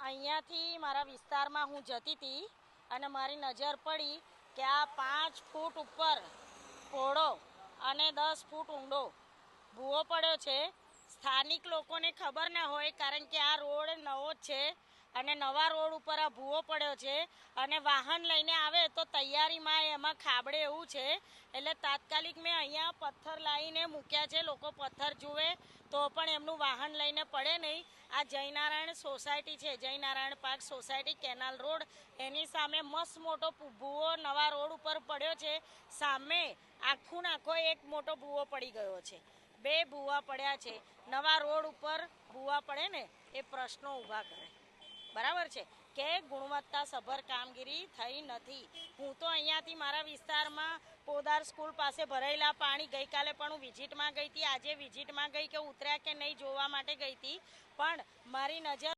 અહીંયાથી મારા વિસ્તારમાં હું જતી હતી અને મારી નજર પડી કે આ 5 ફૂટ ઉપર પહોળો અને 10 ફૂટ ઊંડો ભૂવો પડ્યો છે. સ્થાનિક લોકોને ખબર ના હોય કારણ કે આ રોડ નવો જ છે અને નવા રોડ ઉપર આ ભૂવો પડ્યો છે અને વાહન લઈને આવે તો તૈયારીમાં એમાં ખાબડે એવું છે. એટલે તાત્કાલિક મેં અહીંયા પથ્થર લાવીને મૂક્યા છે. લોકો પથ્થર જુએ તો પણ એમનું વાહન લઈને પડે નહીં. આ જયનારાયણ સોસાયટી છે, Jaynarayan park society, canal road, એની સામે મસ્ત મોટો ભૂવો નવા રોડ ઉપર પડ્યો છે. સામે આખું નાખો એક મોટો ભૂવો પડી ગયો છે. 2 ભૂવા પડ્યા છે. નવા રોડ ઉપર ભૂવા પડે ને એ પ્રશ્નો ઊભા કરે. બરાબર છે કે ગુણવત્તાસભર કામગીરી થઈ નથી. હું તો અહીંયાથી મારા વિસ્તારમાં પોદાર સ્કૂલ પાસે ભરાયેલા પાણી, ગઈકાલે પણ હું વિઝિટમાં ગઈ હતી, આજે વિઝિટમાં ગઈ કે ઉતર્યા કે નહીં જોવા માટે ગઈ હતી, પણ મારી નજર